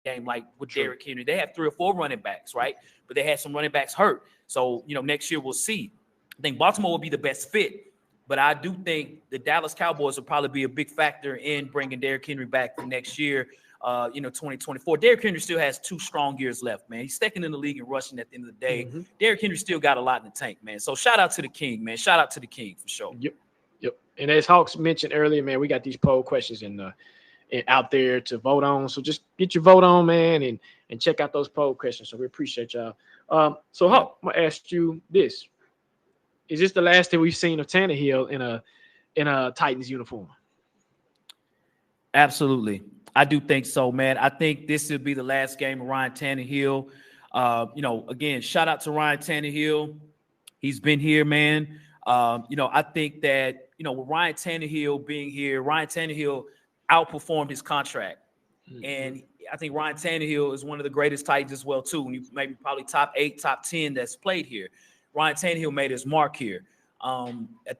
game like with Derrick Henry. They have 3 or 4 running backs, right? But they had some running backs hurt. So, next year we'll see. I think Baltimore will be the best fit. But I do think the Dallas Cowboys will probably be a big factor in bringing Derrick Henry back for next year, 2024. Derrick Henry still has 2 strong years left, man. He's second in the league in rushing at the end of the day. Mm-hmm. Derrick Henry still got a lot in the tank, man. So shout out to the King, man. Shout out to the King for sure. Yep. And as Hawks mentioned earlier, man, we got these poll questions out there to vote on. So just get your vote on, man, and check out those poll questions. So we appreciate y'all. So Hawk, I'm gonna ask you this: is this the last that we've seen of Tannehill in a Titans uniform? Absolutely. I do think so, man. I think this will be the last game of Ryan Tannehill. Again, shout out to Ryan Tannehill. He's been here, man. I think that, with Ryan Tannehill being here, Ryan Tannehill outperformed his contract. Mm-hmm. And I think Ryan Tannehill is one of the greatest Titans as well, too. You maybe probably top 8, top 10 that's played here. Ryan Tannehill made his mark here. I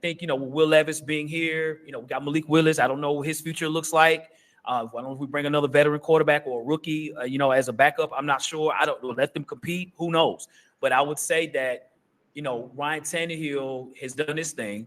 think, with Will Levis being here, we got Malik Willis. I don't know what his future looks like. I don't know if we bring another veteran quarterback or a rookie, as a backup. I'm not sure. I don't know. Let them compete. Who knows? But I would say that, Ryan Tannehill has done his thing.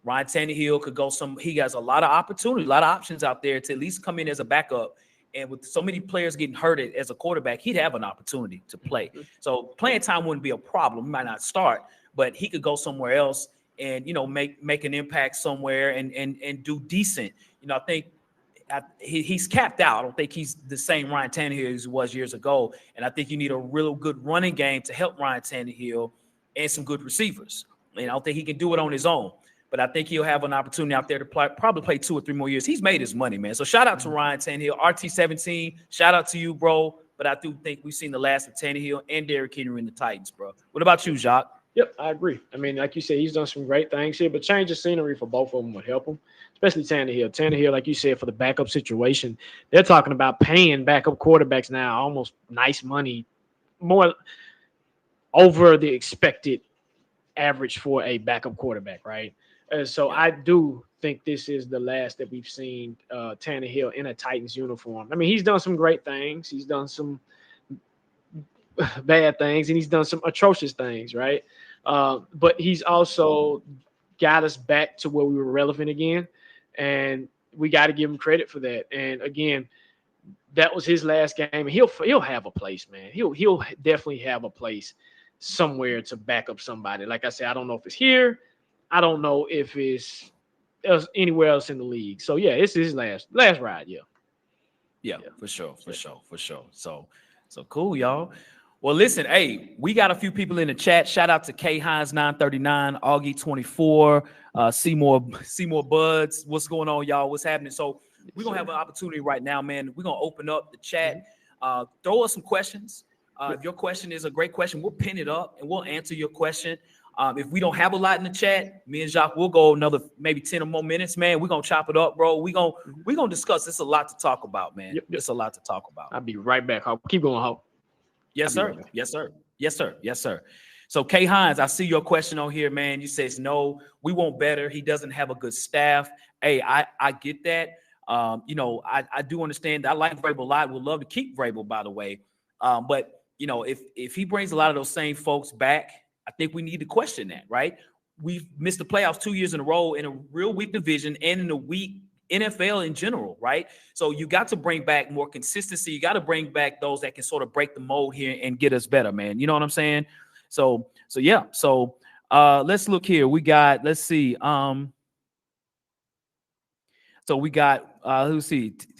Ryan Tannehill could go he has a lot of opportunity, a lot of options out there to at least come in as a backup. And with so many players getting hurt as a quarterback, he'd have an opportunity to play. So playing time wouldn't be a problem. He might not start, but he could go somewhere else and, make an impact somewhere and do decent. I think he's capped out. I don't think he's the same Ryan Tannehill as he was years ago. And I think you need a real good running game to help Ryan Tannehill and some good receivers. And I don't think he can do it on his own. But I think he'll have an opportunity out there to probably play 2 or 3 more years. He's made his money, man. So shout out to Ryan Tannehill. RT17, shout out to you, bro. But I do think we've seen the last of Tannehill and Derrick Henry in the Titans, bro. What about you, Jacques? Yep, I agree. I mean, like you said, he's done some great things here, but change of scenery for both of them would help him, especially Tannehill. Tannehill, like you said, for the backup situation, they're talking about paying backup quarterbacks now almost nice money, more over the expected average for a backup quarterback, right? So I do think this is the last that we've seen Tannehill in a Titans uniform. I mean, he's done some great things. He's done some bad things, and he's done some atrocious things, right? But he's also got us back to where we were relevant again, and we got to give him credit for that. And again, that was his last game, and he'll have a place, man. He'll definitely have a place somewhere to back up somebody. Like I said, I don't know if it's here. I don't know if it's anywhere else in the league. So yeah, it's his last ride. Yeah, for sure. So cool, y'all. Well, listen, hey, we got a few people in the chat. Shout out to K Hines 939, Augie 24, Seymour Buds. What's going on, y'all? What's happening? So we're gonna have an opportunity right now, man. We're gonna open up the chat. Throw us some questions. If your question is a great question, we'll pin it up and we'll answer your question. If we don't have a lot in the chat, me and Jacques will go another maybe 10 or more minutes, man. We're gonna chop it up, bro. We're gonna discuss. It's a lot to talk about, man. Yep. It's a lot to talk about. I'll be right back, Hawk. Keep going, Hawk. Yes, sir. Right, yes, sir. So K Hines, I see your question on here, man. You says no, we want better. He doesn't have a good staff. Hey, I get that. I do understand. I like Vrabel a lot. Would love to keep Vrabel, by the way. But if he brings a lot of those same folks back, I think we need to question that, right? We've missed the playoffs 2 years in a row in a real weak division and in a weak NFL in general, right? So you got to bring back more consistency. You got to bring back those that can sort of break the mold here and get us better, man. You know what I'm saying? So yeah. So let's look here. Let's see. So we got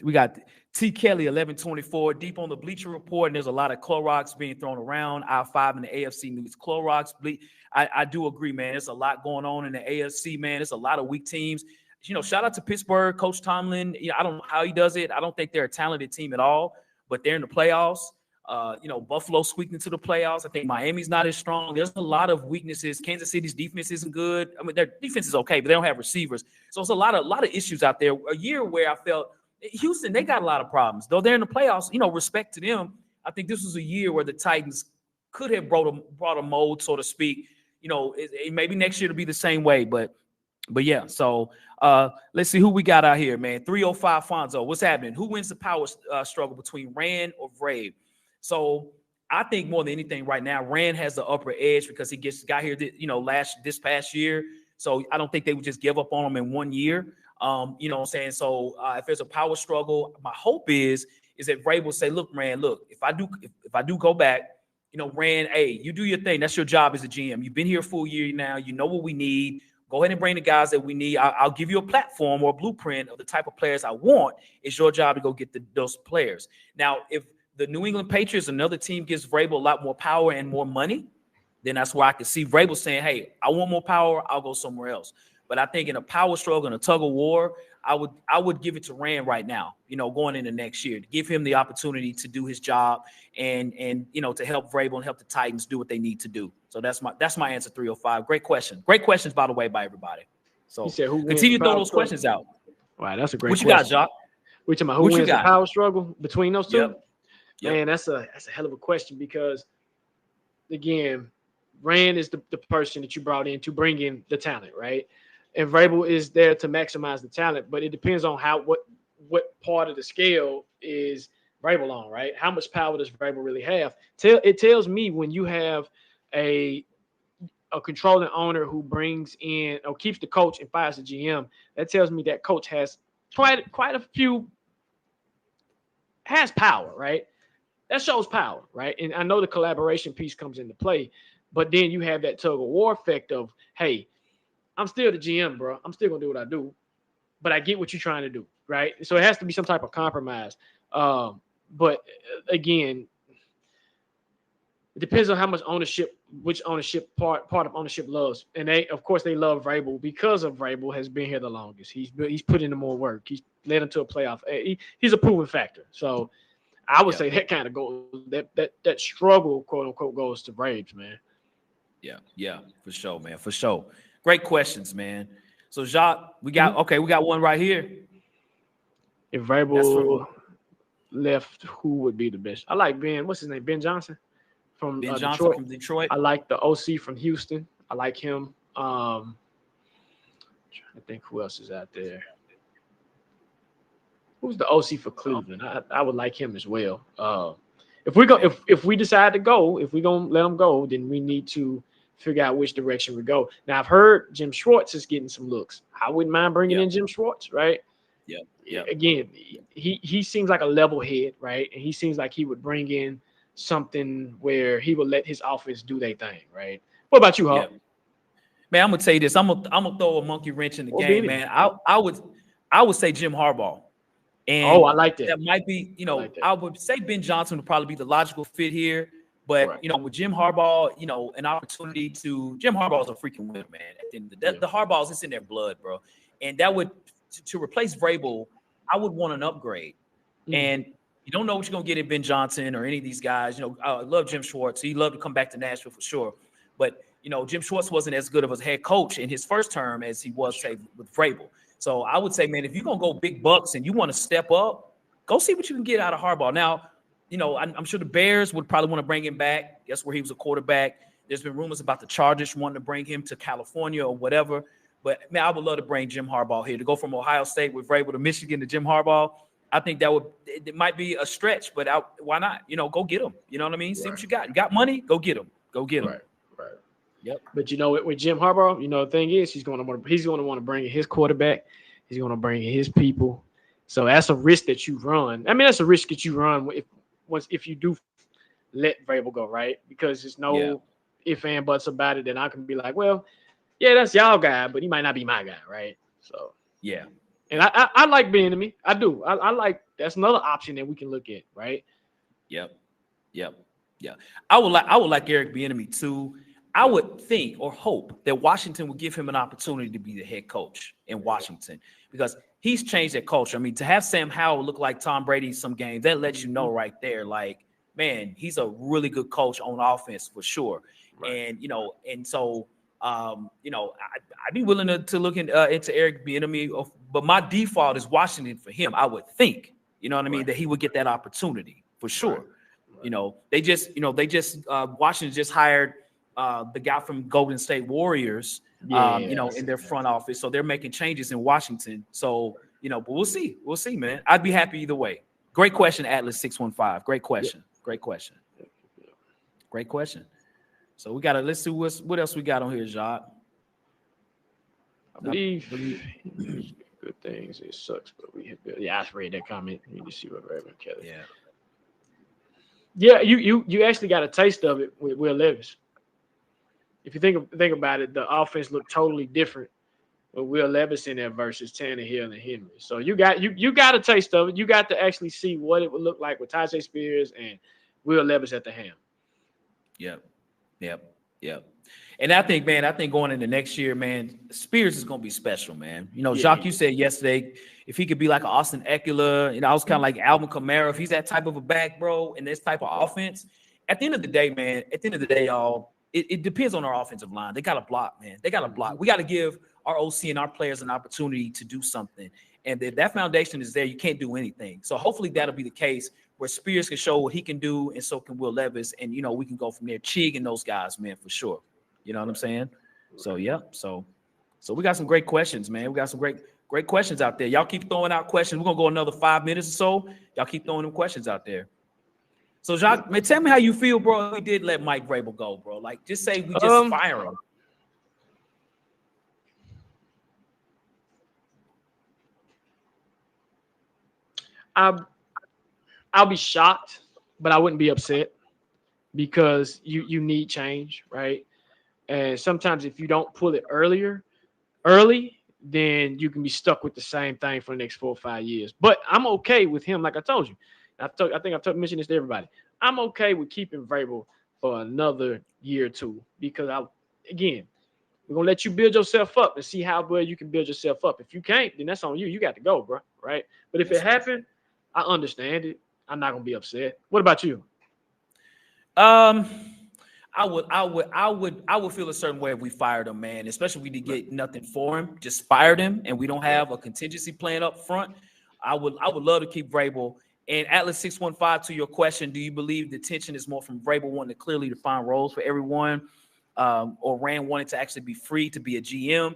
we got T. Kelly 1124 deep on the Bleacher Report, and there's a lot of Clorox being thrown around. Aisle 5 in the AFC news Clorox. I do agree, man. There's a lot going on in the AFC, man. There's a lot of weak teams. Shout out to Pittsburgh, Coach Tomlin. I don't know how he does it. I don't think they're a talented team at all, but they're in the playoffs. Buffalo squeaked into the playoffs. I think Miami's not as strong. There's a lot of weaknesses. Kansas City's defense isn't good. I mean, their defense is okay, but they don't have receivers. So it's a lot of issues out there. A year where I felt Houston, they got a lot of problems. Though they're in the playoffs, respect to them. I think this was a year where the Titans could have brought a mold, so to speak. Maybe next year to be the same way, but But yeah, so let's see who we got out here, man. 305 Fonzo, what's happening? Who wins the power struggle between Rand or Vrabel? So I think more than anything right now, Rand has the upper edge because he got here, this past year. So I don't think they would just give up on him in 1 year. You know what I'm saying? So if there's a power struggle, my hope is that Vrabel will say, look, Rand, look, if I do go back, Rand, hey, you do your thing. That's your job as a GM. You've been here a full year now. You know what we need. Go ahead and bring the guys that we need. I'll give you a platform or a blueprint of the type of players I want. It's your job to go get those players. Now, if the New England Patriots, another team, gives Vrabel a lot more power and more money, then that's where I can see Vrabel saying, hey, I want more power. I'll go somewhere else. But I think in a power struggle, in a tug of war, I would give it to Rand right now, going into next year, to give him the opportunity to do his job and to help Vrabel and help the Titans do what they need to do. So that's my answer, 305. Great question. Great questions, by the way, by everybody. So continue to throw those questions out. Wow, that's a great question. What you got, Jock? We're talking about who wins the power struggle between those two? Yep. Man, that's a hell of a question because, again, Rand is the person that you brought in to bring in the talent, right? And Vrabel is there to maximize the talent, but it depends on what part of the scale is Vrabel on, right? How much power does Vrabel really have? It tells me when you have a controlling owner who brings in or keeps the coach and fires the GM, that tells me that coach has quite a few has power, right? That shows power, right? And I know the collaboration piece comes into play, but then you have that tug of war effect of, hey, I'm still the GM, bro. I'm still gonna do what I do, but I get what you're trying to do, right? So it has to be some type of compromise. But again, it depends on how much ownership, which ownership part of ownership loves, and they love Vrabel because of Vrabel has been here the longest. He's put in the more work. He's led them to a playoff. He's a proven factor. So I would say that kind of goes that struggle, quote unquote, goes to Braves, man. Yeah, for sure, man, for sure. Great questions, man. So, Jacques, we got one right here. If Vrabel left, who would be the best? I like Ben. What's his name? Ben Johnson from Detroit. I like the OC from Houston. I like him. Trying to think who else is out there. Who's the OC for Cleveland? I would like him as well. If we decide to go, if we're gonna let him go, then we need to figure out which direction we go. Now, I've heard Jim Schwartz is getting some looks. I wouldn't mind bringing in Jim Schwartz, right? Yeah. Again, he seems like a level head, right? And he seems like he would bring in something where he would let his offense do their thing, right? What about you, Hawk? Man, I'm gonna tell you this. I'm gonna throw a monkey wrench in the game, man. I would say Jim Harbaugh. And I like that. That might be, I would say Ben Johnson would probably be the logical fit here. But, with Jim Harbaugh, an opportunity Jim Harbaugh is a freaking winner, man. At the end of the Harbaughs, it's in their blood, bro. And that would, to replace Vrabel, I would want an upgrade. And you don't know what you're going to get in Ben Johnson or any of these guys. I love Jim Schwartz. He'd love to come back to Nashville for sure. But, Jim Schwartz wasn't as good of a head coach in his first term as he was, say, with Vrabel. So I would say, man, if you're going to go big bucks and you want to step up, go see what you can get out of Harbaugh. Now, I'm sure the Bears would probably want to bring him back. That's where he was a quarterback. There's been rumors about the Chargers wanting to bring him to California or whatever. But, man, I would love to bring Jim Harbaugh here. To go from Ohio State with Vrabel to Michigan to Jim Harbaugh, I think it might be a stretch, but why not? Go get him. You know what I mean? See what you got. You got money? Go get him. Go get him. Right. Yep. But, with Jim Harbaugh, the thing is he's going to want to bring in his quarterback. He's going to bring in his people. So that's a risk that you run. I mean, that's a risk that you run if you do let Vrabel go, right? Because there's no if and buts about it. Then I can be like, well, yeah, that's y'all guy, but he might not be my guy, right? So yeah. And I like Bieniemy. I do. I like that's another option that we can look at, right? Yep. I would like Eric Bieniemy too. I would think or hope that Washington would give him an opportunity to be the head coach in Washington because he's changed that culture. I mean, to have Sam Howell look like Tom Brady in some games, that lets you know right there, like, man, he's a really good coach on offense for sure. Right. And so I'd be willing to look into Eric Bieniemy, but my default is Washington for him. I would think, you know what I mean, that he would get that opportunity for sure. Right. Washington just hired the guy from Golden State Warriors, in their front office. So they're making changes in Washington. So, but we'll see. We'll see, man. I'd be happy either way. Great question, Atlas 615. Great question. Great question. Great question. So let's see what else we got on here, Jacques. I believe good things. It sucks, but I read that comment. You need to see what Raven Kelly. Yeah, you actually got a taste of it with Will Levis. If you think about it, the offense looked totally different with Will Levis in there versus Tannehill and Henry. So you got a taste of it. You got to actually see what it would look like with Tyjae Spears and Will Levis at the helm. Yep. And I think going into next year, man, Spears is going to be special, man. Jacques, you said yesterday, if he could be like an Austin Eckler, I was kind of like Alvin Kamara, if he's that type of a back, bro, and this type of offense, at the end of the day, y'all, it depends on our offensive line. They got to block, man. They got to block. We got to give our OC and our players an opportunity to do something. And if that foundation is there, you can't do anything. So hopefully that'll be the case where Spears can show what he can do, and so can Will Levis. And, we can go from there. Chig and those guys, man, for sure. You know what I'm saying? So, yeah. So we got some great questions, man. We got some great questions out there. Y'all keep throwing out questions. We're going to go another 5 minutes or so. Y'all keep throwing them questions out there. So, Jacques, man, tell me how you feel, bro. We did let Mike Vrabel go, bro. Like, just say we just fire him. I'll be shocked, but I wouldn't be upset because you need change, right? And sometimes if you don't pull it early, then you can be stuck with the same thing for the next 4 or 5 years. But I'm okay with him, like I told you. I think I've mentioned this to everybody. I'm okay with keeping Vrabel for another year or two because we're gonna let you build yourself up and see how well you can build yourself up. If you can't, then that's on you. You got to go, bro. Right? But if it happened, I understand it. I'm not gonna be upset. What about you? I would feel a certain way if we fired him, man. Especially if we did get nothing for him, just fired him, and we don't have a contingency plan up front. I would love to keep Vrabel. And Atlas 615, to your question, do you believe the tension is more from Vrabel wanting to clearly define roles for everyone, or Rand wanting to actually be free to be a GM?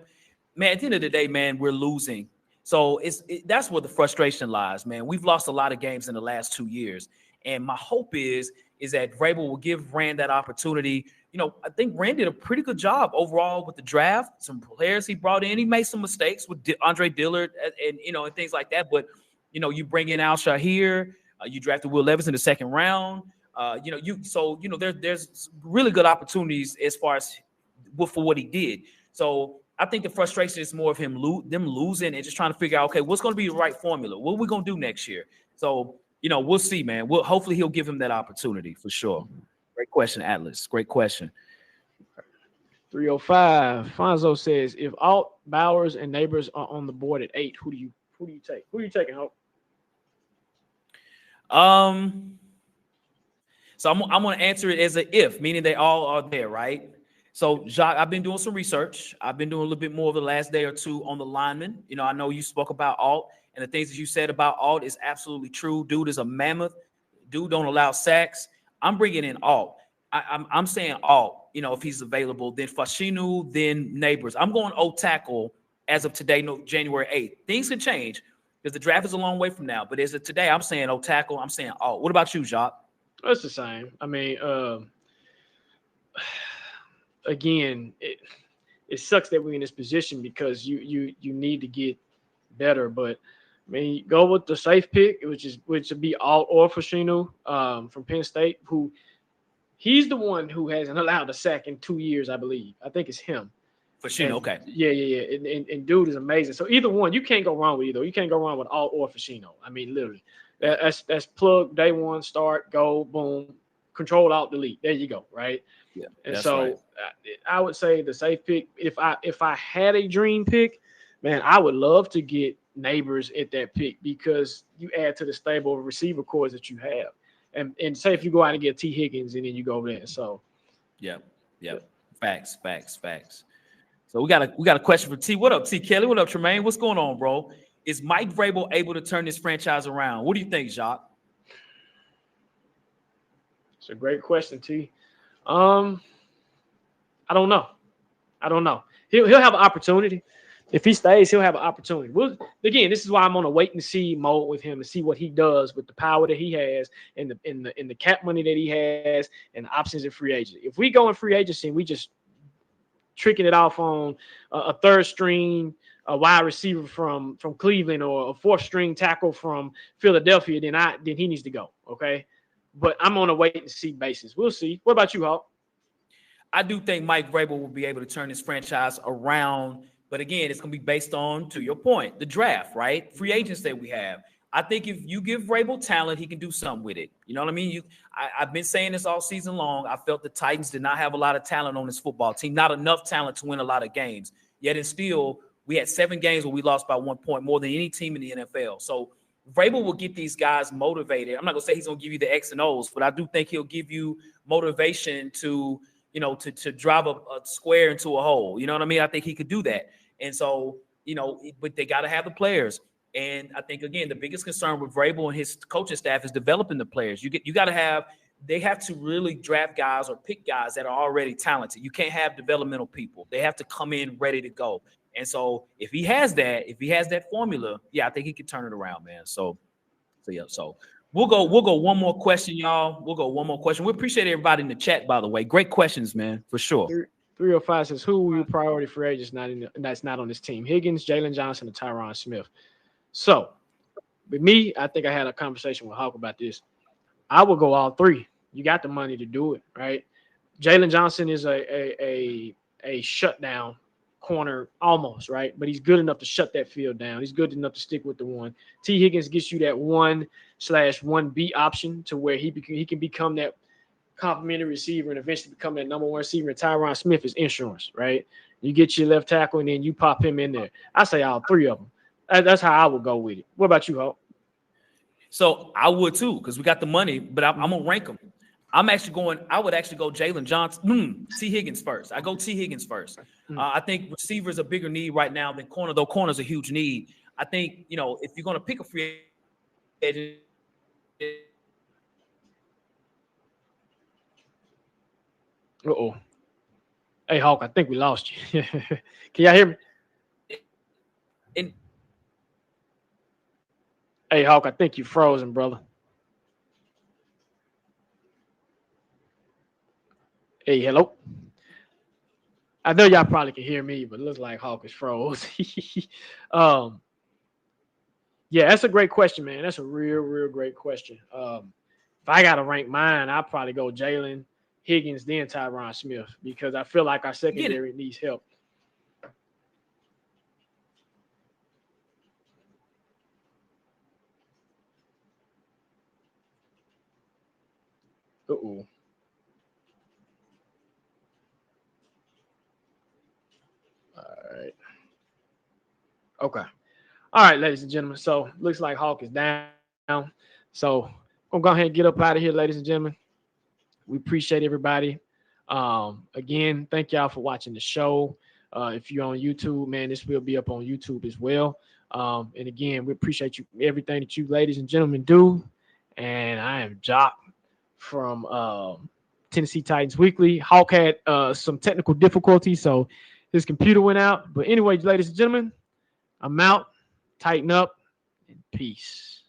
Man, at the end of the day, man, we're losing. So that's where the frustration lies, man. We've lost a lot of games in the last 2 years. And my hope is that Vrabel will give Rand that opportunity. I think Rand did a pretty good job overall with the draft. Some players he brought in. He made some mistakes with Andre Dillard and things like that. But, you bring in Al Shahir. You drafted Will Levis in the second round. There's really good opportunities as far as for what he did. So I think the frustration is more of them losing and just trying to figure out, okay, what's going to be the right formula? What are we going to do next year? So, we'll see, man. Hopefully he'll give him that opportunity for sure. Great question, Atlas. Great question. 305. Fonzo says, if Alt, Bowers, and Neighbors are on the board at 8, who do you take? Who are you taking, Hope? So I'm going to answer it as an if, meaning they all are there, right? So, Jacques, I've been doing some research. I've been doing a little bit more over the last day or two on the linemen. I know you spoke about Alt, and the things that you said about Alt is absolutely true. Dude is a mammoth. Dude don't allow sacks. I'm bringing in Alt. I'm saying Alt, if he's available, then Fashinu, then Neighbors. I'm going old tackle as of today, January 8th. Things can change because the draft is a long way from now. But as of today, I'm saying old tackle. I'm saying Alt. What about you, Jacques? It's the same. I mean, again, it sucks that we're in this position because you need to get better. But I mean, go with the safe pick, which would be Alt or Fashinu from Penn State, who he's the one who hasn't allowed a sack in 2 years, I believe. I think it's him. Fashinu, okay. Yeah. And dude is amazing. So either one, you can't go wrong with either. You can't go wrong with Alt or Fashinu. I mean, literally. That's plug, day one, start, go, boom, control, alt, delete. There you go, right? Yeah. And so right. I would say the safe pick, if I had a dream pick, man, I would love to get Neighbors at that pick because you add to the stable of receiver cores that you have. And say if you go out and get T. Higgins and then you go there. So yeah. Facts. So we got a question for T. What up, T. Kelly? What up, Tremaine? What's going on, bro? Is Mike Vrabel able to turn this franchise around? What do you think, Jacques? It's a great question, T. I don't know. He'll have an opportunity. If he stays, he'll have an opportunity. Again, this is why I'm on a wait and see mode with him and see what he does with the power that he has and the cap money that he has and the options in free agency. If we go in free agency and we just tricking it off on a third string, a wide receiver from Cleveland or a fourth string tackle from Philadelphia, then he needs to go. Okay, but I'm on a wait and see basis. We'll see. What about you, Hawk? I do think Mike Vrabel will be able to turn this franchise around. But again, it's going to be based on, to your point, the draft, right? Free agents that we have. I think if you give Vrabel talent, he can do something with it. You know what I mean? I've been saying this all season long. I felt the Titans did not have a lot of talent on this football team, not enough talent to win a lot of games. Yet and still, we had 7 games where we lost by 1 point, more than any team in the NFL. So Vrabel will get these guys motivated. I'm not going to say he's going to give you the X and O's, but I do think he'll give you motivation to drive a square into a hole. You know what I mean? I think he could do that. And so, but they got to have the players. And I think, again, the biggest concern with Vrabel and his coaching staff is developing the players. They have to really draft guys or pick guys that are already talented. You can't have developmental people. They have to come in ready to go. And so if he has that formula, I think he can turn it around, man. So we'll go one more question, y'all. We'll go one more question. We appreciate everybody in the chat, by the way. Great questions, man, for sure. 305 says, who will your priority free agents that's not on this team? Higgins, Jalen Johnson, and Tyron Smith. So, with me, I think I had a conversation with Hawk about this. I would go all 3. You got the money to do it, right? Jalen Johnson is a shutdown corner almost, right? But he's good enough to shut that field down. He's good enough to stick with the one. T. Higgins gets you that 1/1B option to where he can become that complimentary receiver and eventually become that number 1 receiver. And Tyron Smith is insurance, right? You get your left tackle and then you pop him in there. I say all 3 of them. That's how I would go with it. What about you, Hope? So I would too, because we got the money, but I'm gonna rank them. I would actually go Jalen Johnson, T. Higgins first. I go T. Higgins first. I think receiver is a bigger need right now than corner, though corner's a huge need. I think, if you're gonna pick a free agent, uh-oh. Hey, Hawk, I think we lost you. Can y'all hear me? Hey, Hawk, I think you frozen, brother. Hey, hello. I know y'all probably can hear me, but it looks like Hawk is froze. That's a great question, man. That's a real great question. If I got to rank mine, I'd probably go Jalen, Higgins, then Tyron Smith, because I feel like our secondary needs help. Uh-oh. All right. Okay. All right, ladies and gentlemen. So looks like Hawk is down. So I'm going to go ahead and get up out of here, ladies and gentlemen. We appreciate everybody. Again, thank y'all for watching the show. If you're on YouTube, man, this will be up on YouTube as well. And again, we appreciate you, everything that you ladies and gentlemen do. And I am Jock from Tennessee Titans Weekly. Hawk had some technical difficulties, so his computer went out. But anyway, ladies and gentlemen, I'm out. Tighten up and peace.